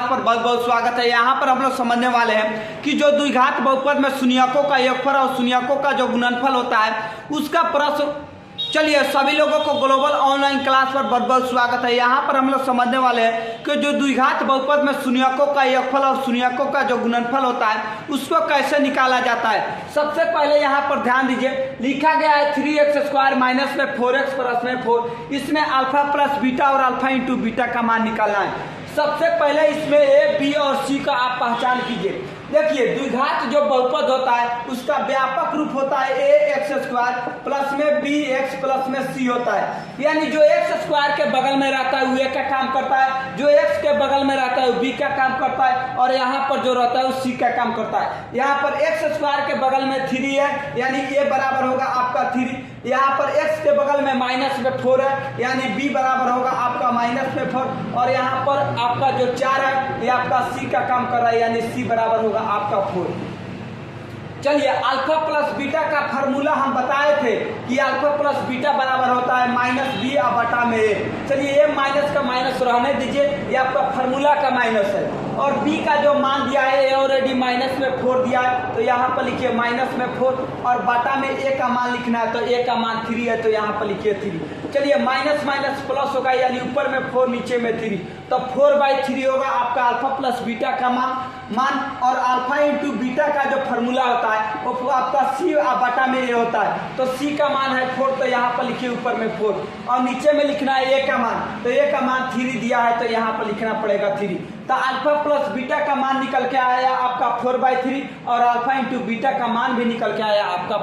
Class पर बहुत बहुत स्वागत है। यहाँ पर हम लोग समझने वाले हैं कि जो द्विघात बहुपद में शून्यकों का योगफल और शून्यकों का जो गुणनफल होता है उसका प्रश्न। चलिए सभी लोगों को ग्लोबल ऑनलाइन क्लास पर बहुत बहुत स्वागत है। यहाँ पर हम लोग समझने वाले हैं कि जो द्विघात बहुपद में शून्यकों का योगफल और शून्यकों का जो गुणनफल होता है उसको कैसे निकाला जाता है। सबसे पहले यहाँ पर ध्यान दीजिए, लिखा गया है 3x² माइनस में 4x प्लस में 4। इसमें अल्फा प्लस बीटा और अल्फा इंटू बीटा का मान निकालना है। सबसे पहले इसमें ए, बी और सी का आप पहचान कीजिए। देखिए द्विघात जो बहुपद होता है उसका व्यापक रूप होता है ax² प्लस में bx प्लस में c होता है। यानी जो x² के बगल में रहता है वो a का काम करता है, जो x के बगल में रहता है वो b का काम करता है, और यहाँ पर जो रहता है वो c का काम करता है। यहाँ पर x² के बगल में 3 है यानी a बराबर होगा आपका 3। यहाँ पर x के बगल में माइनस में 4 है यानी b बराबर होगा आपका माइनस में 4, और यहाँ पर आपका जो 4 है ये आपका c का काम कर रहा है यानी c बराबर होगा आपका 4। चलिए अल्फा प्लस बीटा का फार्मूला हम बताए थे कि अल्फा प्लस बीटा बराबर होता है माइनस बी बटा में ए। चलिए ये माइनस का माइनस रहने दीजिए, ये आपका फार्मूला का माइनस है, और बी का जो मान दिया है ए ऑलरेडी माइनस में 4 दिया है तो यहाँ पर लिखिए माइनस में 4, और बटा में ए का मान लिखना है तो ए का मान 3 है तो यहाँ पर लिखिए 3। चलिए माइनस माइनस प्लस होगा यानी ऊपर में 4 नीचे में 3, तो 4/3 होगा आपका अल्फा प्लस बीटा का मान, और अल्फा इंटू बीटा का जो फार्मूला होता है वो आपका सी बटा में ए होता है, तो सी का मान है 4 तो यहाँ पर लिखिए ऊपर में 4, और नीचे में लिखना है ए का मान, तो ए का मान 3 दिया है तो यहाँ पर लिखना पड़ेगा 3। तो अल्फा प्लस बीटा का मान निकल के आया आपका 4/3, और अल्फा इंटू बीटा का मान भी निकल के आया आपका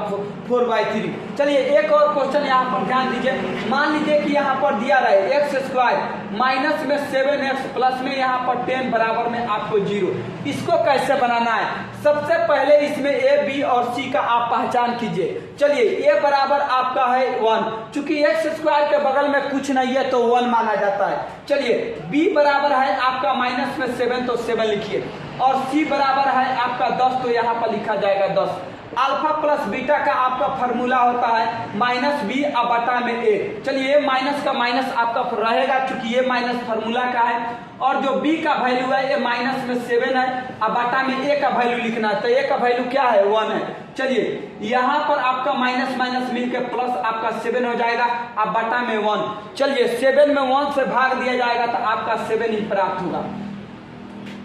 4/3। चलिए एक और क्वेश्चन यहाँ पर ध्यान दीजिए। मान लीजिए कि यहाँ पर दिया रहे x² माइनस में 7x प्लस में यहाँ पर 10 बराबर में आपको 0। इसको कैसे बनाना है? सबसे पहले इसमें a, b और c का आप पहचान कीजिए। चलिए a बराबर आपका है 1, चूंकि x² के बगल में कुछ नहीं है तो 1 माना जाता है। चलिए b बराबर है आपका माइनस में 7 तो 7 लिखिए, और c बराबर है आपका 10 तो यहाँ पर लिखा जाएगा 10। अल्फा प्लस बीटा का आपका फार्मूला होता है माइनस बी बटा में ए। चलिए माइनस का माइनस आपका रहेगा चूंकि ये माइनस फार्मूला का है, और जो b का वैल्यू है ये माइनस में 7 है, अब बटा में a का वैल्यू लिखना है तो a का वैल्यू क्या है 1 है। चलिए यहाँ पर आपका माइनस माइनस मिलकर प्लस आपका 7 हो जाएगा, अब बटा में 1। चलिए 7 में 1 से भाग दिया जाएगा तो आपका 7 ही प्राप्त होगा।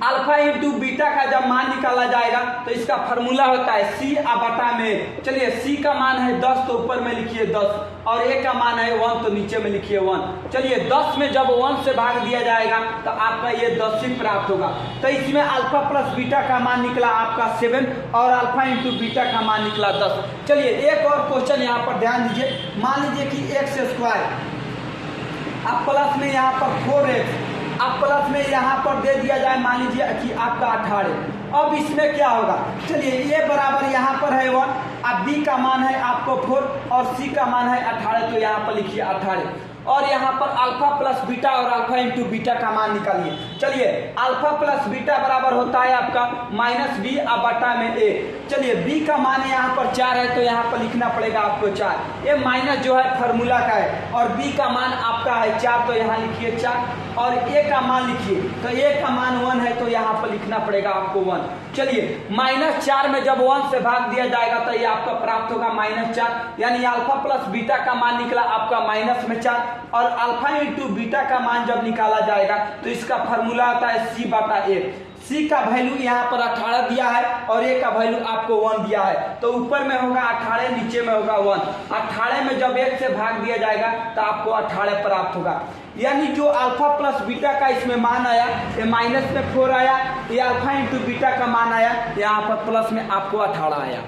अल्फा इंटू बीटा का जब मान निकाला जाएगा तो इसका फार्मूला होता है सी बटा में। चलिए सी का मान है 10 तो ऊपर में लिखिए 10, और ए का मान है 1 तो नीचे में लिखिए 1। चलिए 10 में जब 1 से भाग दिया जाएगा तो आपका ये 10 ही प्राप्त होगा। तो इसमें अल्फा प्लस बीटा का मान निकला आपका 7, और अल्फा इंटू बीटा का मान निकला 10। चलिए एक और क्वेश्चन यहाँ पर ध्यान दीजिए। मान लीजिए कि x² अब प्लस में यहाँ पर 4x अब प्लस में यहाँ पर दे दिया जाए, मान लीजिए कि आपका 18। अब इसमें क्या होगा? चलिए ये बराबर यहाँ पर है 1, अब b का मान है आपको 4 और c का मान है 18 तो यहाँ पर लिखिए 18, और यहाँ पर अल्फा प्लस बीटा और अल्फा इंटू बीटा का मान निकालिए। चलिए अल्फा प्लस बीटा बराबर होता है आपका माइनस बी बटा में ए। चलिए b का मान यहाँ पर 4 है तो यहाँ पर लिखना पड़ेगा आपको 4। ये माइनस जो है फार्मूला का है, और b का मान आपका है 4 तो यहाँ लिखिए 4, और a का मान लिखिए तो a का मान 1 है तो यहाँ पर लिखना पड़ेगा आपको 1। चलिए -4 में जब 1 से भाग दिया जाएगा तो ये आपका प्राप्त होगा -4, यानी अल्फा प्लस बीटा का मान निकला आपका माइनस में 4, और अल्फा इंटू बीटा का मान जब निकाला जाएगा तो इसका फार्मूला आता है सी बटा ए। सी का वैल्यू यहाँ पर 18 दिया है और ए का वैल्यू आपको 1 दिया है, तो ऊपर में होगा 18 नीचे में होगा 1। 18 में जब 1 से भाग दिया जाएगा तो आपको 18 प्राप्त होगा। यानी जो अल्फा प्लस बीटा का इसमें मान आया ये माइनस में 4 आया, ये अल्फा इंटू बीटा का मान आया यहाँ पर प्लस में आपको 18 आया।